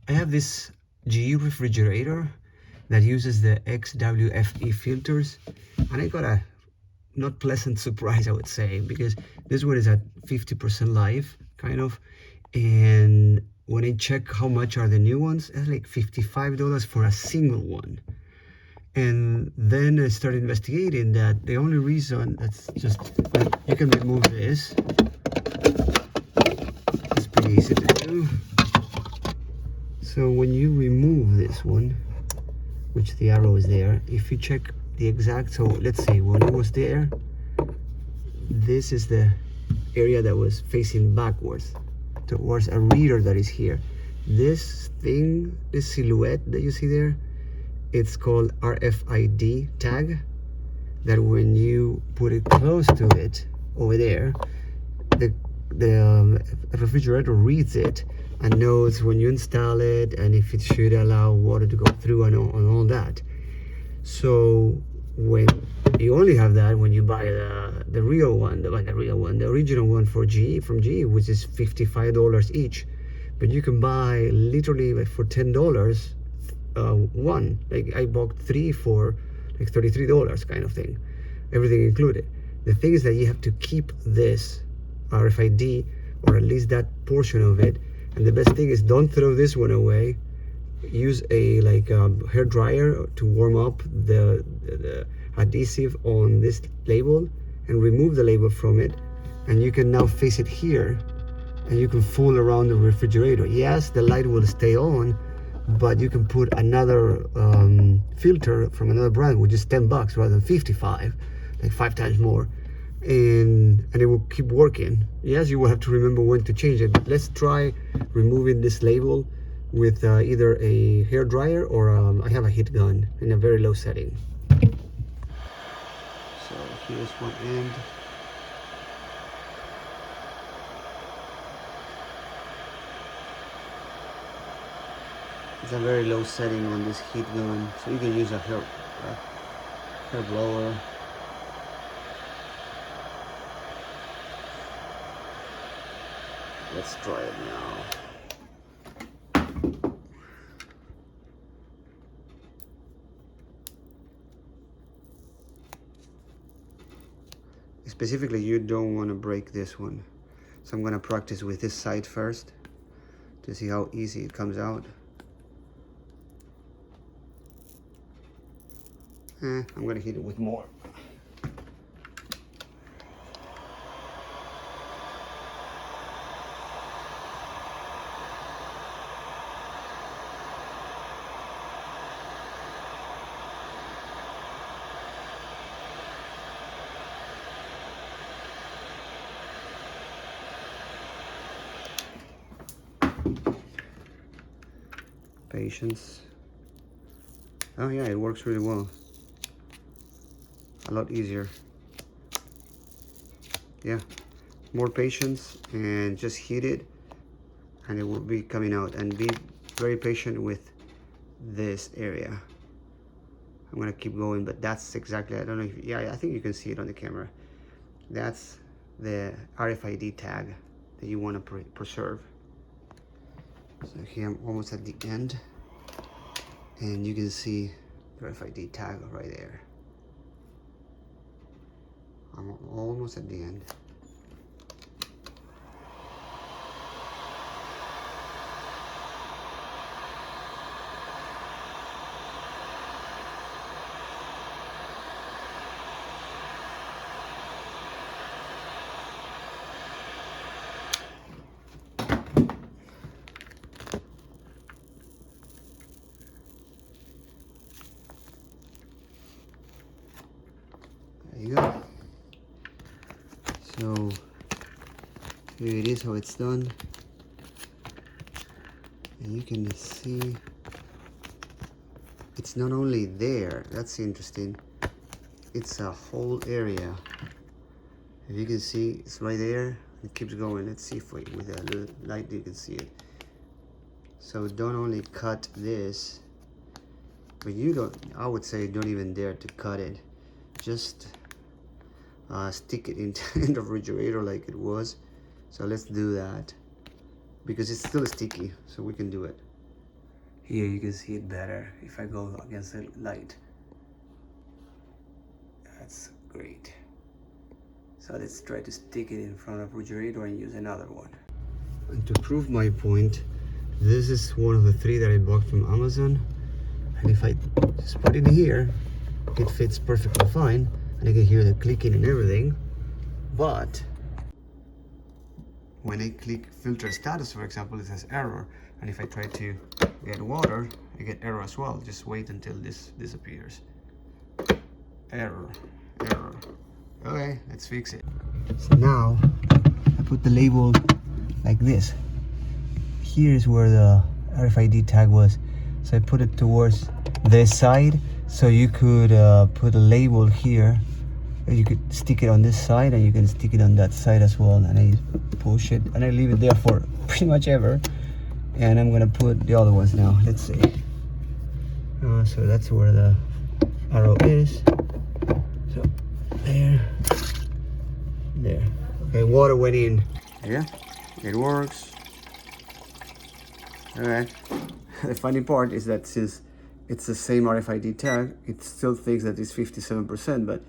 I have this GE refrigerator that uses the XWFE filters, and I got a not pleasant surprise, I would say, because this one is at 50% life, kind of, and when I check how much are the new ones, it's like $55 for a single one. And then I started investigating that the only reason that's just, well, you can remove this. It's pretty easy to do. So when you remove this one, which the arrow is there, if you check the exact, so let's say when it was there, this is the area that was facing backwards towards a reader that is here. This thing, this silhouette that you see there, it's called RFID tag, that when you put it close to it over there, the refrigerator reads it and knows when you install it and if it should allow water to go through and all that. So when you only have that when you buy the real one, the original one from GE, which is $55 each, but you can buy literally like for $10 one. Like I bought 3 for like $33 kind of thing, everything included. The thing is that you have to keep this RFID, or at least that portion of it, and the best thing is don't throw this one away. Use a hair dryer to warm up the adhesive on this label and remove the label from it, and you can now face it here and you can fool around the refrigerator. Yes, the light will stay on, but you can put another filter from another brand, which is $10 rather than 55, like 5 times more, and it will keep working. Yes, you will have to remember when to change it, but let's try removing this label with either a hair dryer or I have a heat gun in a very low setting. So here's one end. It's a very low setting on this heat gun, so you can use a hair blower. Let's try it now. Specifically, you don't want to break this one, so I'm going to practice with this side first to see how easy it comes out. I'm going to hit it with more. Patience. Oh yeah, it works really well. A lot easier. Yeah, more patience and just heat it and it will be coming out. And be very patient with this area. I'm gonna keep going, but that's exactly, I don't know if, yeah, I think you can see it on the camera. That's the RFID tag that you want to preserve. So here I'm almost at the end, and you can see the RFID tag right there. I'm almost at the end. There you go. So here it is, how it's done, and you can see it's not only there, that's interesting, it's a whole area. If you can see, it's right there, it keeps going. Let's see if with a little light you can see it. So don't only cut this, but you don't, I would say don't even dare to cut it. Just stick it in the refrigerator like it was. So let's do that because it's still sticky, so we can do it. Here you can see it better if I go against the light. That's great. So let's try to stick it in front of the refrigerator and use another one. And to prove my point, this is one of the 3 that I bought from Amazon. And if I just put it here, it fits perfectly fine. And I can hear the clicking and everything. But when I click filter status, for example, it says error. And if I try to get water, I get error as well. Just wait until this disappears. Error. Okay, let's fix it. So now I put the label like this. Here's where the RFID tag was. So I put it towards this side, so you could put a label here. You could stick it on this side, and you can stick it on that side as well. And I push it, and I leave it there for pretty much ever. And I'm gonna put the other ones now. Let's see. So that's where the arrow is. So there. Okay, water went in. Yeah, it works. All right. The funny part is that since it's the same RFID tag, it still thinks that it's 57%, but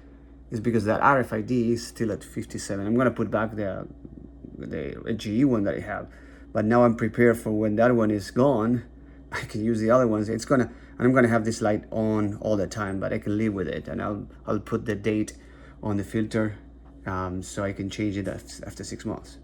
it's because that RFID is still at 57. I'm gonna put back the GE one that I have, but now I'm prepared for when that one is gone. I can use the other ones. I'm gonna have this light on all the time, but I can live with it, and I'll put the date on the filter, so I can change it after 6 months.